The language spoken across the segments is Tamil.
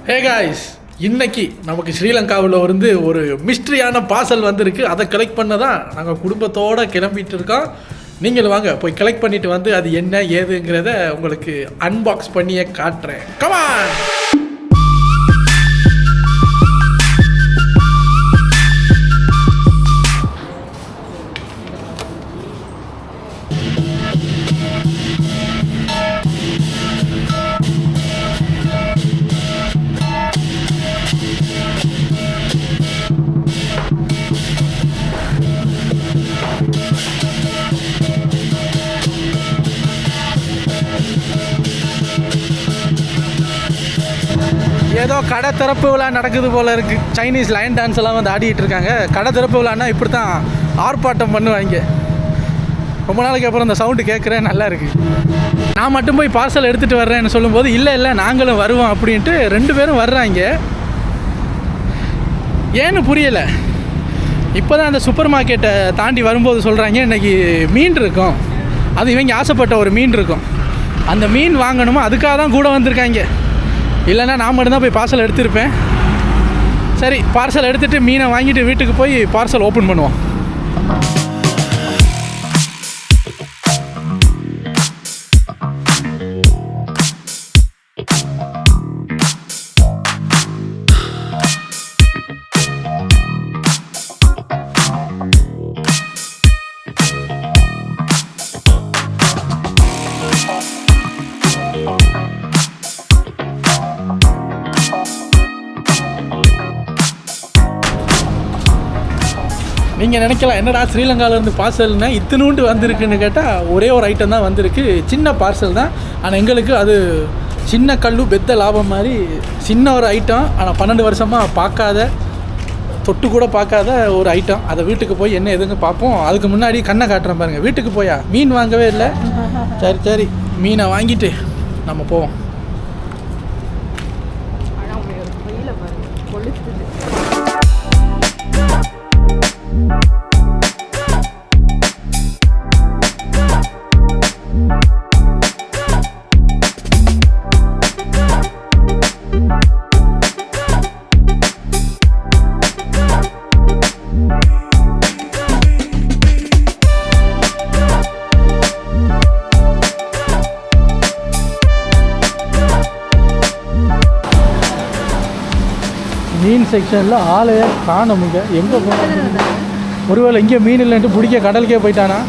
ஹே காய்ஸ், இன்னைக்கு நமக்கு ஸ்ரீலங்காவில் இருந்து ஒரு மிஸ்ட்ரியான பார்சல் வந்திருக்கு. அதை கலெக்ட் பண்ண தான் நாங்கள் குடும்பத்தோடு கிளம்பிட்டு இருக்கோம். நீங்கள் வாங்க போய் கலெக்ட் பண்ணிட்டு வந்து அது என்ன ஏதுங்கிறத உங்களுக்கு அன்பாக்ஸ் பண்ணியே காட்டுறேன். கமான். ஏதோ கடை திறப்பு விழா நடக்குது போல் இருக்குது. சைனீஸ் லைன் டான்ஸ் எல்லாம் வந்து ஆடிட்டு இருக்காங்க. கடை திறப்பு விழான்னா இப்படி தான் ஆர்ப்பாட்டம் பண்ணுவாங்க. ரொம்ப நாளைக்கு அப்புறம் இந்த சவுண்டு கேட்குறேன், நல்லா இருக்குது. நான் மட்டும் போய் பார்சல் எடுத்துகிட்டு வர்றேன்னு சொல்லும்போது இல்லை நாங்களும் வருவோம் அப்படின்ட்டு 2 பேரும் வர்றாங்க. ஏன்னு புரியலை. இப்போ தான் அந்த சூப்பர் மார்க்கெட்டை தாண்டி வரும்போது சொல்கிறாங்க இன்றைக்கி மீன் இருக்கும், அது இவங்க ஆசைப்பட்ட ஒரு மீன் இருக்கும், அந்த மீன் வாங்கணுமோ அதுக்காக தான் கூட வந்திருக்காங்க. இல்லைன்னா நான் மட்டும்தான் போய் பார்சல் எடுத்திருப்பேன். சரி, பார்சல் எடுத்துகிட்டு மீனை வாங்கிட்டு வீட்டுக்கு போய் பார்சல் ஓப்பன் பண்ணுவோம். நீங்கள் நினைக்கலாம் என்னடா ஸ்ரீலங்காவிலேருந்து பார்சல்னால் இத்தினூண்டு வந்திருக்குன்னு கேட்டால் ஒரே ஒரு ஐட்டம் தான் வந்திருக்கு. சின்ன பார்சல் தான், ஆனால் எங்களுக்கு அது சின்ன கல்லு பெத்த லாபம் மாதிரி சின்ன ஒரு ஐட்டம். ஆனால் 12 வருஷமாக பார்க்காத, தொட்டு கூட பார்க்காத ஒரு ஐட்டம். அதை வீட்டுக்கு போய் என்ன எதுன்னு பார்ப்போம். அதுக்கு முன்னாடி கண்ணை காட்டுறேன் பாருங்கள். வீட்டுக்கு போயா மீன் வாங்கவே இல்லை. சரி மீனை வாங்கிட்டு நம்ம போவோம். மீன் செக்ஷனில் ஆளே காணமுங்க. எங்கே போனாங்க? ஒருவேளை இங்கே மீன் இல்லைன்ட்டு பிடிக்க கடலுக்கே போயிட்டானா?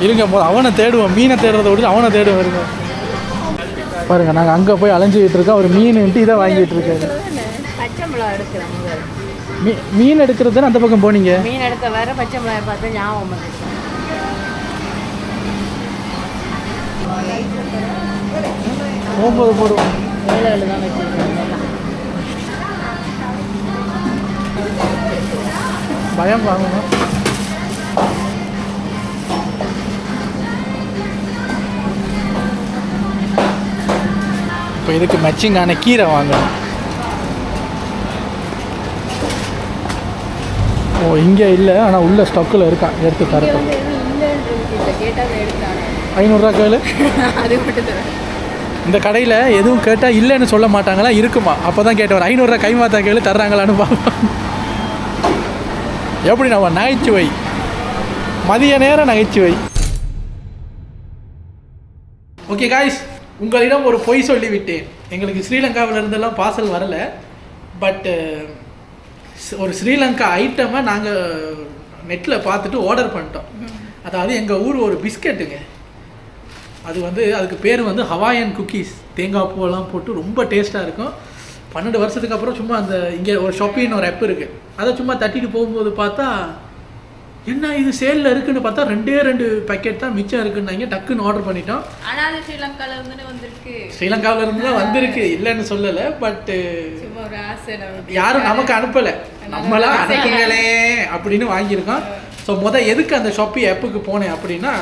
இருங்க போது அவனை தேடுவோம். மீனை தேடுறத விட்டு அவனை தேடுவோம். இருங்க பாருங்கள், நாங்கள் அங்கே போய் அலைஞ்சிக்கிட்டு இருக்கோம். அவர் மீன்ட்டு இதை வாங்கிட்டு இருக்காரு. மீன் எடுக்கிறது தானே அந்த பக்கம் போனீங்க? மீன் எடுக்க வேற பச்சை மிளகாய் பார்த்து ஞாபகம் போகும்போது போடுவோம். தான் பயம் வாங்கணும். இப்போ இதுக்கு மேட்சிங்கான கீரை வாங்கணும். ஓ, இங்கே இல்லை, ஆனால் உள்ள ஸ்டாக்கில் இருக்கான், எடுத்து தரேன். 500 ரூபா கேளு. அது மட்டும் தரேன். இந்த கடையில் எதுவும் கேட்டால் இல்லைன்னு சொல்ல மாட்டாங்களா? இருக்குமா? அப்போ தான் கேட்டவர் 500 ரூபா கைமாத்தா கேளு, தர்றாங்களான்னு பார்ப்போம். எப்படி நம்ம நகைச்சுவை, மதிய நேரம் நகைச்சுவை. ஓகே காய்ஸ், உங்களிடம் ஒரு பொய் சொல்லிவிட்டேன். எங்களுக்கு ஸ்ரீலங்காவில் இருந்தெல்லாம் பார்சல் வரலை. பட்டு ஒரு ஸ்ரீலங்கா ஐட்டமை நாங்கள் நெட்டில் பார்த்துட்டு ஆர்டர் பண்ணிட்டோம். அதாவது எங்கள் ஊர் ஒரு பிஸ்கெட்டுங்க. அது வந்து அதுக்கு பேர் வந்து ஹவாயன் குக்கீஸ். தேங்காய் பூவெல்லாம் போட்டு ரொம்ப டேஸ்ட்டாக இருக்கும். 12 வருஷத்துக்கு அப்புறம் சும்மா அந்த இங்கே ஒரு ஷாப்பின்னு ஒரு ஆப் இருக்குது, அதை சும்மா தட்டிட்டு போகும்போது பார்த்தா என்ன இது சேலில் இருக்குதுன்னு பார்த்தா 2 பேக்கெட் தான் மிச்சம் இருக்குன்னாங்க. டக்குன்னு ஆர்டர் பண்ணிட்டோம். ஆனால் அது ஸ்ரீலங்காவிலேருந்து வந்திருக்கு. ஸ்ரீலங்காவிலேருந்து தான் வந்திருக்கு, இல்லைன்னு சொல்லலை. பட்டு யாரும் நமக்கு அனுப்பலை, நம்மளாம் அனுப்புங்களே அப்படின்னு வாங்கியிருக்கோம். ஸோ எதுக்கு அந்த ஷாப்பி ஆப்புக்கு போனேன் அப்படின்னா,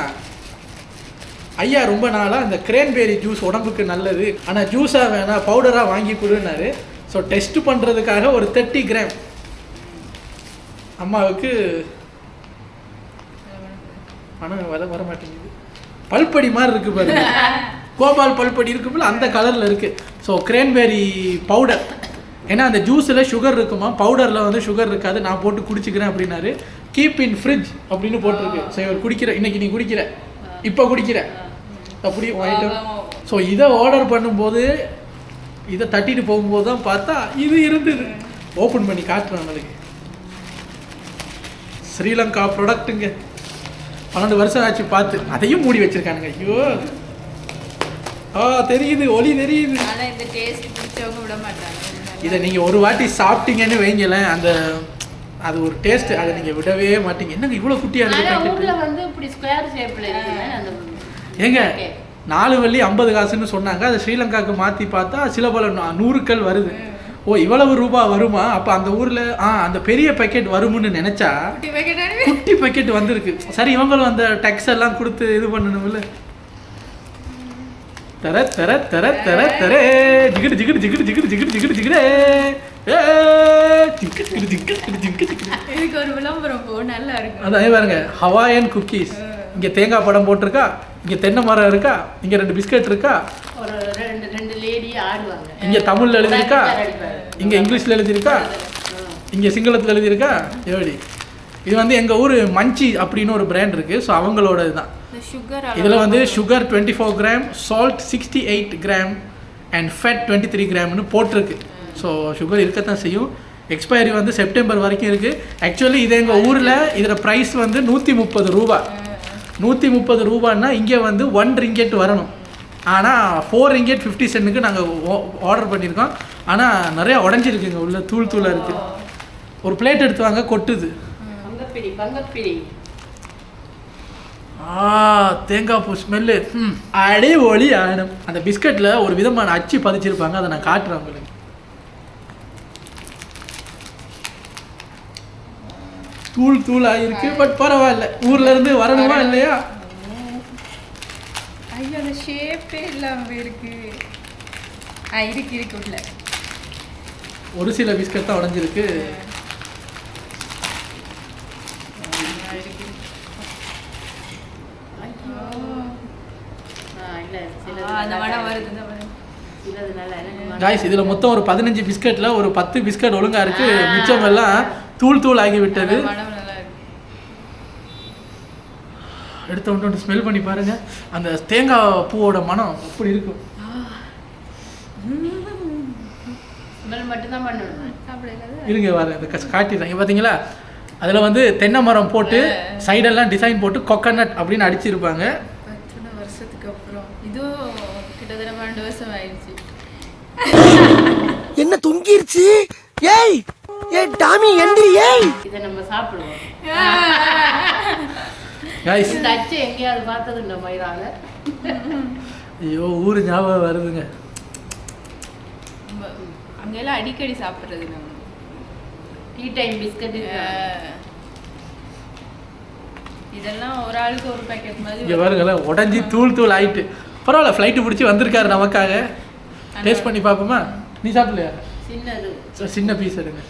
ஐயா ரொம்ப நாளாக இந்த கிரேன்பேரி ஜூஸ் உடம்புக்கு நல்லது, ஆனால் ஜூஸாக வேணாம் பவுடராக வாங்கி கொடுன்னாரு. ஸோ டெஸ்ட் பண்ணுறதுக்காக ஒரு 30 கிராம் அம்மாவுக்கு ஆனால் வர மாட்டேங்குது. பல்படி மாதிரி இருக்குது பாருங்க. கோபால் பல்பொடி இருக்கும்போது அந்த கலரில் இருக்குது. ஸோ கிரேன்பெரி பவுடர், ஏன்னா அந்த ஜூஸில் சுகர் இருக்குமா, பவுடரில் வந்து சுகர் இருக்காது, நான் போட்டு குடிச்சிக்கிறேன் அப்படின்னாரு. கீப் இன் ஃப்ரிட்ஜ் அப்படின்னு போட்டிருக்கு. ஸோ இவர் குடிக்கிற, இன்னைக்கு நீ குடிக்கிற, இப்போ குடிக்கிற அப்படி ஐட்டம். ஸோ இதை ஆர்டர் பண்ணும்போது இதை தட்டிட்டு போகும்போது தான் பார்த்தா இது இருந்தது. ஓப்பன் பண்ணி காட்டுறேன் நம்மளுக்கு. ஸ்ரீலங்கா ப்ராடக்ட்டுங்க, 12 வருஷம் ஆச்சு பார்த்து, அதையும் மூடி வச்சிருக்கானுங்க. ஐயோ தெரியுது, ஒளி தெரியுது. இந்த டேஸ்ட் பிடிச்சவங்க விட மாட்டாங்க. இதை நீங்கள் ஒரு வாட்டி சாப்பிட்டீங்கன்னு வைங்களேன், அந்த அது ஒரு டேஸ்ட், அதை நீங்கள் விடவே மாட்டீங்க. என்னங்க இவ்வளோ குட்டியாக இருக்கு வந்து இப்படி ஸ்கொயர் ஷேப்பில் ஏங்க 4 வெள்ளி 50 காசுன்னு சொன்னாங்க. அதை ஸ்ரீலங்காவுக்கு மாற்றி பார்த்தா சில பல 100 வருது. ஓ இவ்வளவு ரூபா வருமா? அப்போ அந்த ஊரில் அந்த பெரிய பேக்கெட் வரும்னு நினச்சா குட்டி பேக்கெட் வந்திருக்கு. சரி, இவங்களும் அந்த டேக்ஸ் எல்லாம் கொடுத்து இது பண்ணணும்ல. தர தர தர தர தர ஜிகிடு ஜிகிடு ஜிகிடு ஜிகிடு ஜிகிடு ஜிகிடு ஜிகிடே இதுக்கு ஒரு விளம்பரம் போ, நல்லா இருக்கும். அதான் பாருங்க, ஹவாயன் குக்கீஸ். இங்கே தேங்காய் படம் போட்டிருக்கா, இங்கே தென்னை மரம் இருக்கா, இங்கே 2 பிஸ்கட் இருக்கா, ஒரு ரெண்டு லேடி ஆடுவாங்க. இங்கே தமிழில் எழுதியிருக்கா, இங்கே இங்கிலீஷில் எழுதியிருக்கா, இங்கே சிங்களத்தில் எழுதியிருக்கா. எப்படி இது வந்து எங்கள் ஊர் மஞ்சி அப்படின்னு ஒரு பிராண்ட் இருக்குது. ஸோ அவங்களோட இதுதான். இதில் வந்து sugar 24 gram, salt 68 gram and fat 23 கிராம்னு போட்டிருக்கு. ஸோ சுகர் இருக்கத்தான் செய்யும். எக்ஸ்பைரி வந்து செப்டம்பர் வரைக்கும் இருக்குது. ஆக்சுவலி இது எங்கள் ஊரில் இதோட ப்ரைஸ் வந்து 130 ரூபா. 130 ரூபான்னா இங்கே வந்து 1 ரிங்கெட் வரணும். ஆனால் 4 ரிங்கெட் 50 சென்ட்டுக்கு நாங்கள் ஆர்டர் பண்ணியிருக்கோம். ஆனால் நிறையா உடஞ்சிருக்குங்க, உள்ள தூள் தூளாக இருக்குது. ஒரு பிளேட் எடுத்து வாங்க, கொட்டுது. தேங்காய் பூ ஸ்மெல்லு அடே ஒளி ஆனும். அந்த பிஸ்கட்டில் ஒரு விதமான அச்சு பதிச்சிருப்பாங்க, அதை நான் காட்டுறேன் உங்களுக்கு. தூள் தூள் ஆகிருக்கு, பட் பரவாயில்ல. ஊர்ல இருந்து வரணுமா இல்லையா? ஐயோ அந்த ஷேப்பே இல்லாமல் இருக்கு. இருக்கு உள்ள ஒரு சில பிஸ்கட் தான் உடஞ்சிருக்கு. இதுல மொத்தம் ஒரு 15 பிஸ்கட்ல ஒரு 10 பிஸ்கட் ஒழுங்கா இருக்கு, மிச்சம் எல்லாம் தூள் தூள் ஆகி விட்டது. எடுத்த ஒன்று ஸ்மெல் பண்ணி பாருங்க, அந்த தேங்காய் பூவோட மனம் அப்படி இருக்கும். இருங்க வர இந்த காட்டிடுறேன். பார்த்தீங்களா, அதில் வந்து தென்னை மரம் போட்டு சைடெல்லாம் டிசைன் போட்டு கொக்கனட் அப்படின்னு அடிச்சிருப்பாங்க. வருஷத்துக்கு அப்புறம் இதுவும் கிட்டத்தட்ட 12 வருஷம் ஆயிடுச்சு. என்ன தொங்கிருச்சு? ஏய் ஏய் டாமி எந்திரி. ஏய் இதை நம்ம சாப்பிடுவோம். இந்த அச்சு எங்கேயாவது பார்த்தது இந்த மயிரால. ஐயோ ஊர் ஞாபகம் வருதுங்க. அங்கெல்லாம் அடிக்கடி சாப்பிட்றது நம்ம. டீ டைம் பிஸ்கட் இதெல்லாம் ஒரு ஆளுக்கு ஒரு பேக்கெட் மாதிரி. இங்கே பாருங்களேன், உடஞ்சி தூள் தூள் ஆயிட்டு. பரவாயில்ல, ஃப்ளைட்டு பிடிச்சி வந்திருக்காரு நமக்காக. டேஸ்ட் பண்ணி பார்ப்போமா? நீ சாப்பிடலையா? சின்னது சின்ன பீஸ் எடுங்க.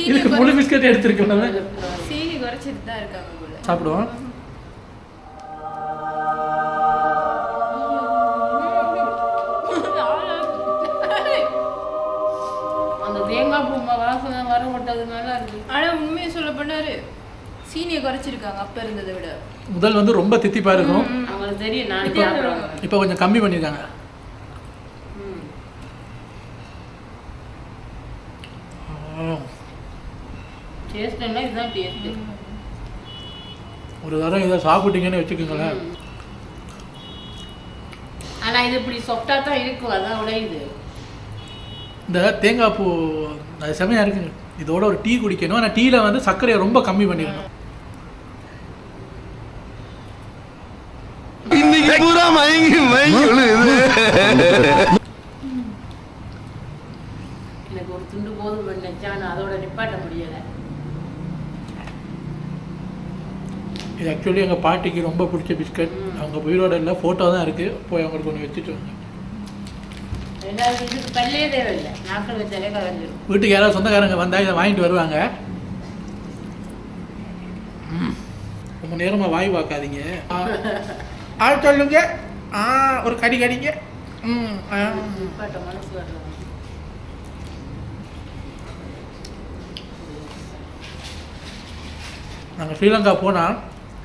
இதுக்கு முழு பிஸ்கட் எடுத்துருக்கோம். சீனி குறைச்சிட்டு தான் இருக்காங்க போல. சாப்பிடுவோம். அந்த தேங்காய் பூ வாசனை வர விட்டதுனால இருக்கு. ஆனால் உண்மையை சொல்ல பண்ணாரு, சீனியை குறைச்சிருக்காங்க அப்போ இருந்ததை விட. முதல் வந்து ரொம்ப தித்திப்பா இருக்கும், அவங்களுக்கு தெரியும். நான் இப்போ கொஞ்சம் கம்மி பண்ணியிருக்காங்க. ஒரு தரம் இதை சாப்பிட்டீங்கன்னு வச்சுக்கோங்களேன். ஆனால் இது இப்படி சாஃப்டா தான் இருக்கும், அதான் உடையுது. இந்த தேங்காய் பூ அது செமையாக இருக்குங்க. இதோட ஒரு டீ குடிக்கணும். ஆனால் டீயில் வந்து சர்க்கரையை ரொம்ப கம்மி பண்ணிடணும். இன்னைக்கு பூரா மயங்கி எனக்கு ஒரு துண்டு போதும் நினைச்சேன், ஆனால் அதோட நிப்பாட்ட முடியலை. இது ஆக்சுவலி எங்கள் பாட்டிக்கு ரொம்ப பிடிச்ச பிஸ்கட். அவங்க உயிரோட இல்லை, ஃபோட்டோ தான் இருக்குது. போய் அவங்களுக்கு ஒன்று வச்சுட்டு வாங்க. பல்லே தேவையில்லை, நாட்கள் வச்சாலே கரைஞ்சிடும். வீட்டுக்கு யாராவது சொந்தக்காரங்க வந்தால் இதை வாங்கிட்டு வருவாங்க. ரொம்ப நேரமாக வாய் பார்க்காதீங்க. சொல்லுங்க. ஒரு கடி கடிங்க. நாங்கள் ஸ்ரீலங்கா போனால்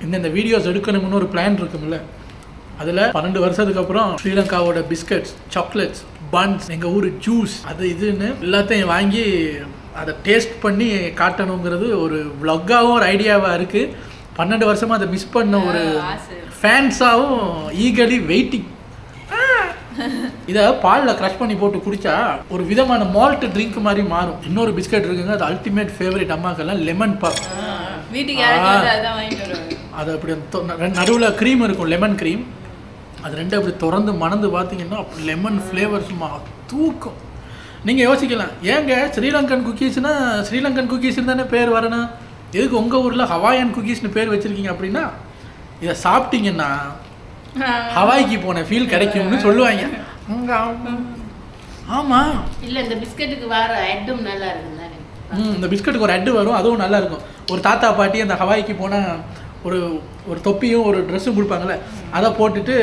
இந்த வீடியோஸ் எடுக்கணும்னு ஒரு பிளான் இருக்கும்ல, அதில் 12 வருஷத்துக்கு அப்புறம் ஸ்ரீலங்காவோட பிஸ்கட்ஸ், சாக்லேட்ஸ், பன்ஸ், எங்கள் ஊர் ஜூஸ், அது இதுன்னு எல்லாத்தையும் வாங்கி அதை டேஸ்ட் பண்ணி காட்டணுங்கிறது ஒரு vlog-ஆவும் ஒரு ஐடியாவாக இருக்குது. 12 வருஷமாக அதை மிஸ் பண்ண ஒரு ஃபேன்ஸாகவும் ஈகலி வெயிட்டிங். இதை பாலில் க்ரஷ் பண்ணி போட்டு குடித்தா ஒரு விதமான மால்ட் ட்ரிங்க் மாதிரி மாறும். இன்னொரு பிஸ்கட் இருக்குங்க, அது அல்டிமேட் ஃபேவரட் அம்மாக்கெல்லாம், லெமன் பாப். வீட்டுக்கு அது அப்படி நடுவில் க்ரீம் இருக்கும், லெமன் க்ரீம். அது ரெண்டு அப்படி திறந்து மணந்து பார்த்தீங்கன்னா லெமன் ஃப்ளேவர் சும்மா தூக்கும். நீங்கள் யோசிக்கலாம், ஏங்க ஸ்ரீலங்கன் குக்கீஸ்னா ஸ்ரீலங்கன் குக்கீஸ்னு தானே பேர் வரணும், எதுக்கு உங்கள் ஊரில் ஹவாயன் குக்கீஸ்னு பேர் வச்சுருக்கீங்க அப்படின்னா, இதை சாப்பிட்டீங்கன்னா ஹவாய்க்கு போன ஃபீல் கிடைக்கும்னு சொல்லுவாங்க. ஆமாம், இல்லை இந்த பிஸ்கட்டுக்கு வர ஹெட்டும் நல்லா இருக்கும் தானே. இந்த பிஸ்கட்டுக்கு ஒரு ஹெட்டு வரும், அதுவும் நல்லா இருக்கும். ஒரு தாத்தா பாட்டி அந்த ஹவாய்க்கு போனால் ஒரு தொப்பியும் ஒரு ட்ரெஸ்ஸும் கொடுப்பாங்கள்ல, அதை போட்டுட்டு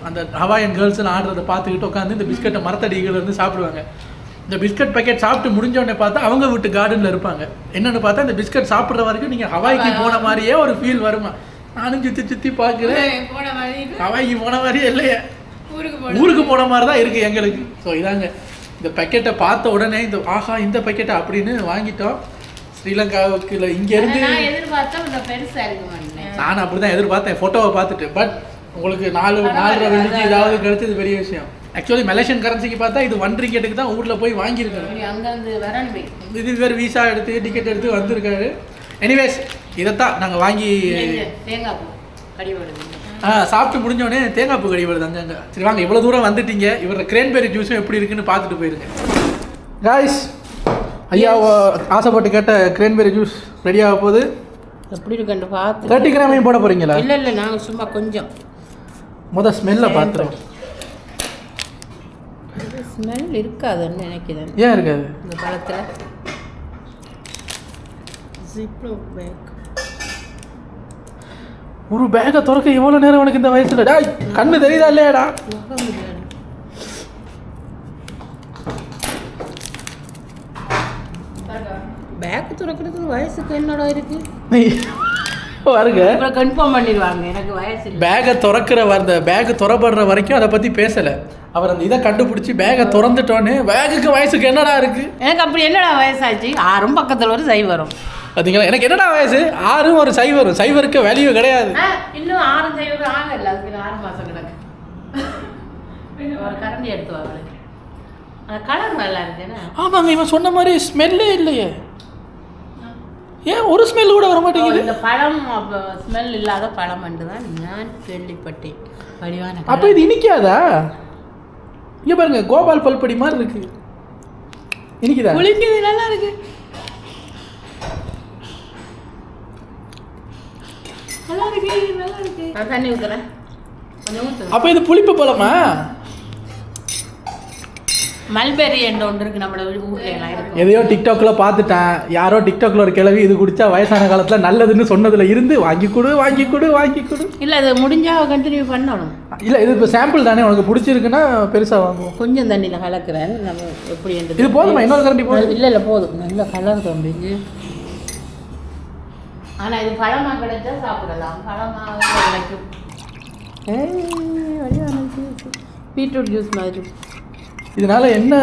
அந்த ஹவாயன் கேர்ள்ஸ்னு ஆடுறதை பார்த்துக்கிட்டு உட்காந்து இந்த பிஸ்கட்டை மரத்தடியிலேருந்து சாப்பிடுவாங்க. இந்த பிஸ்கட் பேக்கெட் சாப்பிட்டு முடிஞ்சோடனே பார்த்தா அவங்க வீட்டு கார்டனில் இருப்பாங்க. என்னென்னு பார்த்தா இந்த பிஸ்கட் சாப்பிட்ற வரைக்கும் நீங்கள் ஹவாய்க்கு போன மாதிரியே ஒரு ஃபீல் வருமா. நானும் சுற்றி பார்க்குறேன், ஹவாய்க்கு போன மாதிரியே இல்லையே, ஊருக்கு போன மாதிரி தான் இருக்குது எங்களுக்கு. ஸோ இதாங்க, இந்த பேக்கெட்டை பார்த்த உடனே இந்த பேக்கெட்டை அப்படின்னு வாங்கிட்டோம். ஸ்ரீலங்காவுக்கு இங்கேருந்து நான் அப்படி தான் எதிர்பார்த்தேன் ஃபோட்டோவை பார்த்துட்டு. பட் உங்களுக்கு 4.5 வெள்ளிக்கு ஏதாவது கிடைச்சது பெரிய விஷயம். ஆக்சுவலி மலேசியன் கரன்சிக்கு பார்த்தா இது 1 ரிங்கெட்டுக்கு தான் ஊரில் போய் வாங்கியிருக்காரு. இது வேறு விசா எடுத்து டிக்கெட் எடுத்து வந்திருக்காரு. எனிவேஸ், இதைத்தான் நாங்கள் வாங்கி சாப்பிட்டு முடிஞ்சோடனே தேங்காய் பூ கடி வருது அங்கங்க. சரி வாங்க, இவ்வளோ தூரம் வந்துட்டீங்க, இவரோட கிரேன்பெரி ஜூஸும் எப்படி இருக்குன்னு பார்த்துட்டு போயிருங்க. காய்ஸ், ஐயா ஆசைப்பட்டு கேட்ட கிரேன்பெரி ஜூஸ் ரெடியாக போகுது. எப்படி இருக்குன்னு பார்த்து 30 கிராமையும் போட போகிறீங்களா? இல்லை நாங்கள் சும்மா கொஞ்சம் ஸ்மெல்லை பார்த்துறோம். ஸ்மெல் இருக்காதுன்னு நினைக்கிறேன். ஏன் இருக்காது? இந்த பழத்தில் ஜிப்லோ பேக், ஒரு பேக்கை திறக்க எவ்வளோ நேரம் உனக்கு இந்த வயசில்? டா கண்ணு தெரியுதா இல்லையாடா? பேக் திறக்கிறதுக்கு வயசுக்கு என்னோட இருக்கு பாருங்க, கன்ஃபார்ம் பண்ணிடுவாங்க எனக்கு வயசு. பேக்கை திறக்கிற பேக்கு திறப்படுற வரைக்கும் அதை பற்றி பேசலை. அவர் அந்த இதை கண்டுபிடிச்சி பேக்கை திறந்துட்டோன்னு பேக்குக்கு வயசுக்கு என்னடா இருக்கு? எனக்கு அப்படி என்னடா வயசாச்சு? 6 பக்கத்தில் ஒரு சை வரும். பார்த்தீங்களா, எனக்கு என்னடா வயசு? 6 ஒரு சை வரும். சைவருக்கு வேல்யூ கிடையாது. இன்னும் 6 சைவருக்கு ஆகல, அதுக்கு 6 மாதம் கிடக்கு. ஒரு கரண்டி எடுத்து வாங்க, அந்த கலர் நல்லா இருக்குன்னா. ஆமாங்க, இவன் சொன்ன மாதிரி ஸ்மெல்லே இல்லையே. ஏன் ஒரு ஸ்மெல் கூட வர மாட்டேங்குது? இந்த பழம் ஸ்மெல் இல்லாத பழம் தான் நான் கேள்விப்பட்டேன். வடிவான அப்போ இது இனிக்காதா? இங்கே பாருங்க, கோபால் பல்படி மாதிரி இருக்கு. இனிக்குதா? புளிக்குது, நல்லா இருக்கு. நல்லா இருக்கு. நான் தண்ணி ஊற்றுறேன், கொஞ்சம் ஊற்று. அப்போ இது புளிப்பு பழமா? மல்பெரி என்ற ஒன்று இருக்கு நம்ம ஊர்ல எல்லாம் இருக்கு. எதையோ டிக்டாக்ல பார்த்துட்டேன், யாரோ டிக்டாக்ல ஒரு கிழவி இது குடிச்சா வயசான காலத்துல நல்லதுன்னு சொன்னதுல இருந்து வாங்கி கொடு. இல்ல அது முடிஞ்சா கண்டினியூ பண்ணணும். இல்ல இது இப்போ சாம்பிள் தானே, உனக்கு பிடிச்சிருக்குன்னா பெருசா வாங்குவோம். கொஞ்சம் தண்ணியில் கலக்குறேன், நம்ம எப்படி என்று. இது போதுமா? இன்னொரு கரண்டி போதும்? இல்லை போதும், நல்ல கலர் தம்பிங்க. ஆனால் இது பழமா கிடைச்சா சாப்பிடலாம், பழமாக கிடைக்கும். பீட்ரூட் ஜூஸ் மாதிரி. இதனால என்ன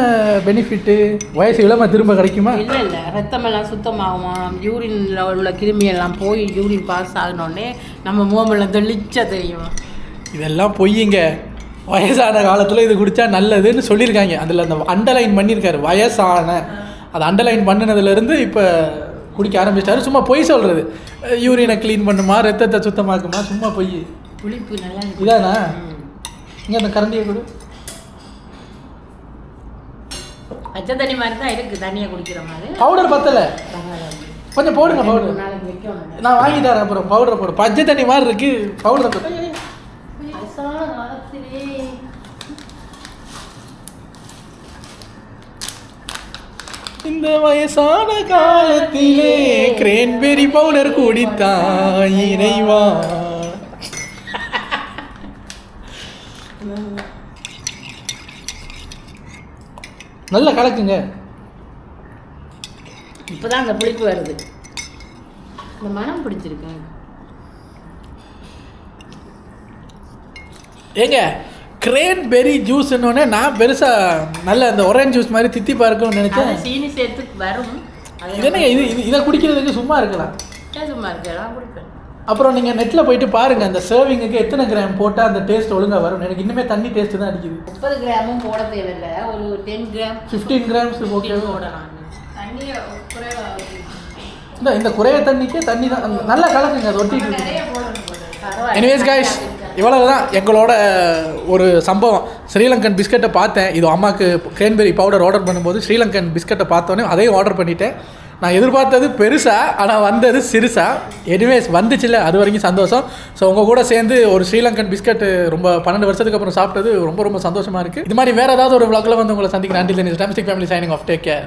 பெனிஃபிட்டு? வயசு இளமை திரும்ப கிடைக்குமா? இல்லை ரத்தமெல்லாம் சுத்தமாகுமா, யூரின்ல உள்ள கிருமியெல்லாம் போய் யூரின் பாஸ் ஆகினோடனே நம்ம முகமெல்லாம் தெளிச்சா தெரியும். இதெல்லாம் பொய்யுங்க. வயசான காலத்தில் இது குடித்தா நல்லதுன்னு சொல்லியிருக்காங்க. அதில் அந்த அண்டர்லைன் பண்ணியிருக்காரு, வயசான. அதை அண்டர்லைன் பண்ணினதுலேருந்து இப்போ குடிக்க ஆரம்பிச்சிட்டாரு. சும்மா பொய் சொல்கிறது, யூரினை க்ளீன் பண்ணுமா, ரத்தத்தை சுத்தமாக்குமா, சும்மா பொய். புளிப்பு நல்லா இருக்கு. இதானா? இங்கே அந்த கரண்டியை கொடு. பச்சை தண்ணி மாதிரி தான் இருக்குது, தண்ணியை குடிக்கிற மாதிரி. பவுடர் பத்தலை, கொஞ்சம் போடுங்க பவுடர். நாளைக்கு வைக்கணும், நான் வாங்கி தரேன். அப்புறம் பவுடரை போடு. பச்சை தண்ணி மாதிரி இருக்கு, பவுடரை போடு. இந்த வயசான காலத்திலே கிரேன்பெரி பவுடர் குடித்தான் இறைவா. நல்ல கலக்குங்க. இப்போதான் அந்த புளிப்பு வருது. இந்த மனம் பிடிச்சிருக்கு. ஏங்க கிரேன்பெரி ஜூஸ்ன்னொன்னே நான் பெருசாக நல்ல அந்த ஒரேஞ்ச் ஜூஸ் மாதிரி தித்திப்பா இருக்கும்னு நினைச்சேன். சீனி சேர்த்து வரும். இது என்னங்க இதை குடிக்கிறதுக்கு சும்மா இருக்கலாம். சும்மா இருக்கு, நான் குடிப்பேன். அப்புறம் நீங்கள் நெட்டில் போயிட்டு பாருங்கள் அந்த சர்விங்குக்கு எத்தனை கிராம் போட்டால் அந்த டேஸ்ட் ஒழுங்காக வரும். எனக்கு இன்னுமே தண்ணி டேஸ்ட்டு தான் அடிக்குது. 30 கிராமும் போட தேவையில்லை, ஒரு 10 கிராம் 15 கிராம்ஸ் ஓகே போடலாம். தண்ணியை குறைவா இந்த குறைய தண்ணிக்கே தண்ணி தான் நல்லா கலக்குங்க. அது ஒட்டிட்டு நிறைய போடணும். எனிவேஸ் கைஸ், இவ்வளவு தான் எங்களோட ஒரு சம்பவம். ஸ்ரீலங்கன் பிஸ்கட்டை பார்த்தேன். இது அம்மாவுக்கு கிரேன்பெரி பவுடர் ஆர்டர் பண்ணும்போது ஸ்ரீலங்கன் பிஸ்கட்டை பார்த்தோன்னே அதையும் ஆர்டர் பண்ணிட்டேன். நான் எதிர்பார்த்தது பெருசாக, ஆனால் வந்தது சிறுசாக. எனிவேஸ் வந்துச்சுல்ல, அது வரைக்கும் சந்தோஷம். ஸோ உங்கள் கூட சேர்ந்து ஒரு ஸ்ரீலங்கன் பிஸ்கட் ரொம்ப 12 வருஷத்துக்கு அப்புறம் சாப்பிட்டது ரொம்ப ரொம்ப சந்தோஷமாக இருக்குது. இது மாதிரி வேறு ஏதாவது ஒரு vlogல வந்து உங்களை சந்திக்கிறேன். Until then, it's Domestic Family signing off. Take care.